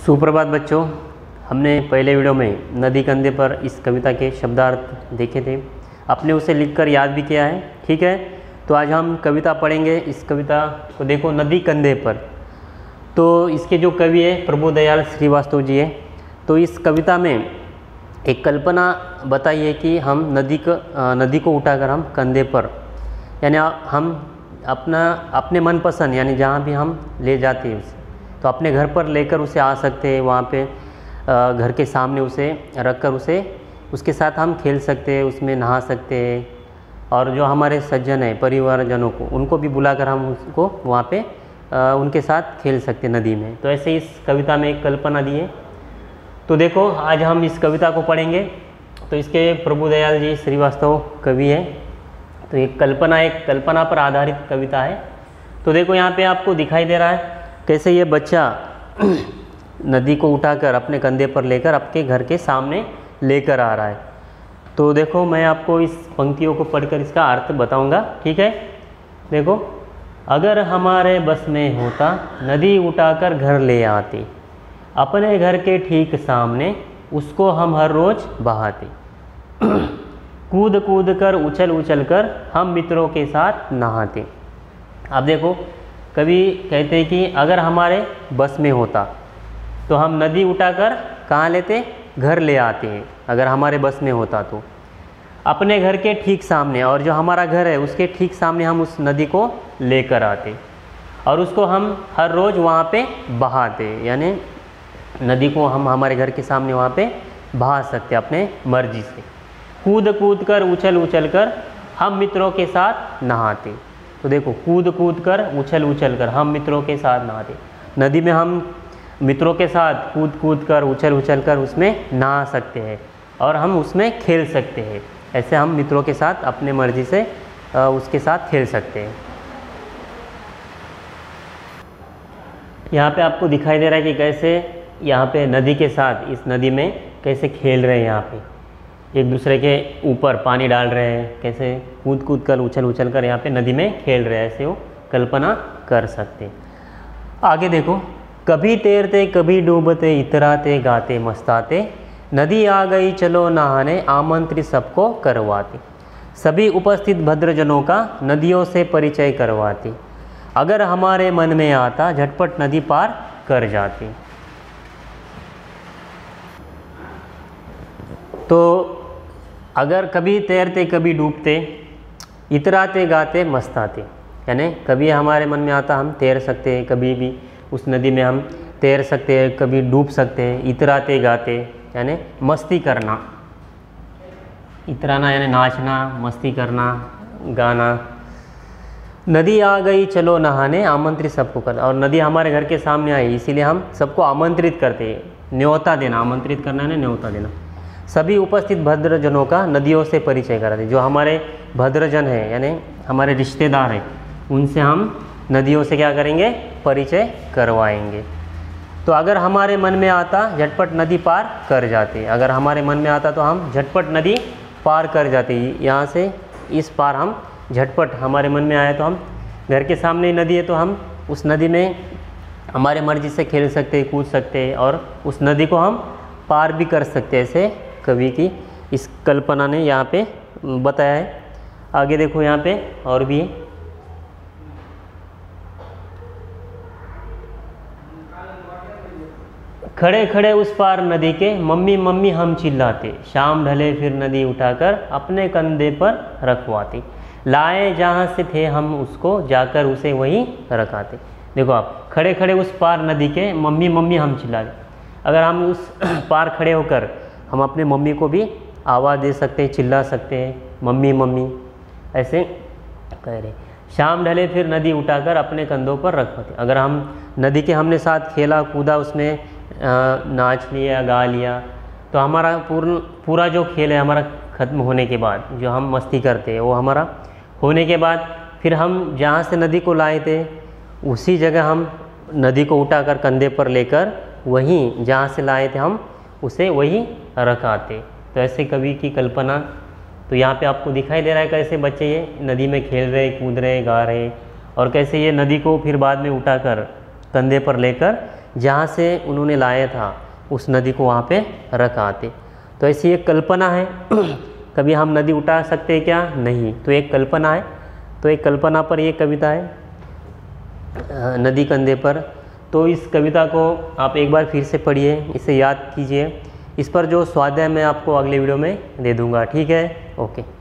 सुप्रभात बच्चों। हमने पहले वीडियो में नदी कंधे पर इस कविता के शब्दार्थ देखे थे, आपने उसे लिखकर याद भी किया है। ठीक है, तो आज हम कविता पढ़ेंगे। इस कविता को देखो, नदी कंधे पर। तो इसके जो कवि है प्रभुदयाल श्रीवास्तव जी है। तो इस कविता में एक कल्पना बताई है कि हम नदी को उठाकर हम कंधे पर, यानी हम अपने मनपसंद, यानी जहाँ भी हम ले जाते हैं उसे, तो अपने घर पर लेकर उसे आ सकते हैं। वहाँ पे घर के सामने उसे रखकर उसके साथ हम खेल सकते हैं, उसमें नहा सकते हैं। और जो हमारे सज्जन हैं, परिवारजनों को, उनको भी बुलाकर हम उसको वहाँ पे उनके साथ खेल सकते हैं नदी में। तो ऐसे इस कविता में एक कल्पना दी है। तो देखो, आज हम इस कविता को पढ़ेंगे। तो इसके प्रभुदयाल जी श्रीवास्तव कवि है। तो एक कल्पना पर आधारित कविता है। तो देखो, यहाँ पे आपको दिखाई दे रहा है कैसे ये बच्चा नदी को उठाकर अपने कंधे पर लेकर आपके घर के सामने लेकर आ रहा है। तो देखो, मैं आपको इस पंक्तियों को पढ़कर इसका अर्थ बताऊंगा। ठीक है, देखो, अगर हमारे बस में होता नदी उठाकर घर ले आते, अपने घर के ठीक सामने उसको हम हर रोज बहाते, कूद कूद कर उछल उछल कर हम मित्रों के साथ नहाते। अब देखो, कभी कहते हैं कि अगर हमारे बस में होता तो हम नदी उठाकर कहाँ लेते, घर ले आते हैं। अगर हमारे बस में होता तो अपने घर के ठीक सामने, और जो हमारा घर है उसके ठीक सामने हम उस नदी को लेकर आते और उसको हम हर रोज़ वहाँ पे बहाते, यानी नदी को हम हमारे घर के सामने वहाँ पे बहा सकते अपने मर्जी से। कूद कूद कर उछल उछल कर हम मित्रों के साथ नहाते। तो देखो, कूद कूद कर उछल उछल कर हम मित्रों के साथ नहाते। नदी में हम मित्रों के साथ कूद कूद कर उछल उछल कर उसमें नहा सकते हैं और हम उसमें खेल सकते हैं। ऐसे हम मित्रों के साथ अपने मर्जी से उसके साथ खेल सकते हैं। यहाँ पे आपको दिखाई दे रहा है कि कैसे यहाँ पे नदी के साथ, इस नदी में कैसे खेल रहे हैं। यहाँ पे एक दूसरे के ऊपर पानी डाल रहे हैं, कैसे कूद कूद कर उछल उछल कर यहाँ पे नदी में खेल रहे हैं। ऐसे वो कल्पना कर सकते हैं। आगे देखो, कभी तैरते कभी डूबते, इतराते गाते मस्ताते, नदी आ गई चलो नहाने, आमंत्रित सबको करवाते, सभी उपस्थित भद्रजनों का नदियों से परिचय करवाते, अगर हमारे मन में आता झटपट नदी पार कर जाते। तो अगर कभी तैरते कभी डूबते, इतराते गाते मस्ताते, यानी कभी हमारे मन में आता हम तैर सकते हैं, कभी भी उस नदी में हम तैर सकते हैं, कभी डूब सकते हैं। इतराते गाते यानी मस्ती करना, इतराना यानी नाचना, मस्ती करना, गाना। नदी आ गई चलो नहाने, आमंत्रित सबको करना, और नदी हमारे घर के सामने आई इसीलिए हम सबको आमंत्रित करते हैं। न्योता देना, आमंत्रित करना है, न्योता देना। सभी उपस्थित भद्रजनों का नदियों से परिचय कराते, जो हमारे भद्रजन हैं यानी हमारे रिश्तेदार हैं, उनसे हम नदियों से क्या करेंगे, परिचय करवाएंगे। तो अगर हमारे मन में आता झटपट नदी पार कर जाते, अगर हमारे मन में आता तो हम झटपट नदी पार कर जाते। यहाँ से इस पार हम झटपट, हमारे मन में आया तो हम, घर के सामने नदी है तो हम उस नदी में हमारे मर्जी से खेल सकते, कूद सकते और उस नदी को हम पार भी कर सकते। ऐसे कवि की इस कल्पना ने यहाँ पे बताया है। आगे देखो, यहाँ पे और भी है। खड़े खड़े उस पार नदी के, मम्मी मम्मी हम चिल्लाते, शाम ढले फिर नदी उठाकर अपने कंधे पर रखवाते, लाए जहाँ से थे हम उसको जाकर उसे वहीं रखाते। देखो आप, खड़े खड़े उस पार नदी के, मम्मी मम्मी हम चिल्लाते। अगर हम उस पार खड़े होकर हम अपने मम्मी को भी आवाज़ दे सकते हैं, चिल्ला सकते हैं, मम्मी मम्मी ऐसे कह रहे। शाम ढले फिर नदी उठाकर अपने कंधों पर रखवाते। अगर हम नदी के हमने साथ खेला कूदा, उसमें नाच लिया, गा लिया, तो हमारा पूरा जो खेल है हमारा ख़त्म होने के बाद, जो हम मस्ती करते हैं वो हमारा होने के बाद, फिर हम जहाँ से नदी को लाए थे उसी जगह हम नदी को उठाकर कंधे पर लेकर वहीं जहाँ से लाए थे हम उसे वहीं रखाते। तो ऐसे कवि की कल्पना। तो यहाँ पे आपको दिखाई दे रहा है कैसे बच्चे ये नदी में खेल रहे, कूद रहे, गा रहे, और कैसे ये नदी को फिर बाद में उठाकर कंधे पर लेकर जहाँ से उन्होंने लाया था उस नदी को वहाँ पे रख आते। तो ऐसी एक कल्पना है। कभी हम नदी उठा सकते हैं क्या? नहीं। तो एक कल्पना है, तो एक कल्पना पर ये कविता है, नदी कंधे पर। तो इस कविता को आप एक बार फिर से पढ़िए, इसे याद कीजिए। इस पर जो स्वाध्याय मैं आपको अगले वीडियो में दे दूँगा, ठीक है? ओके।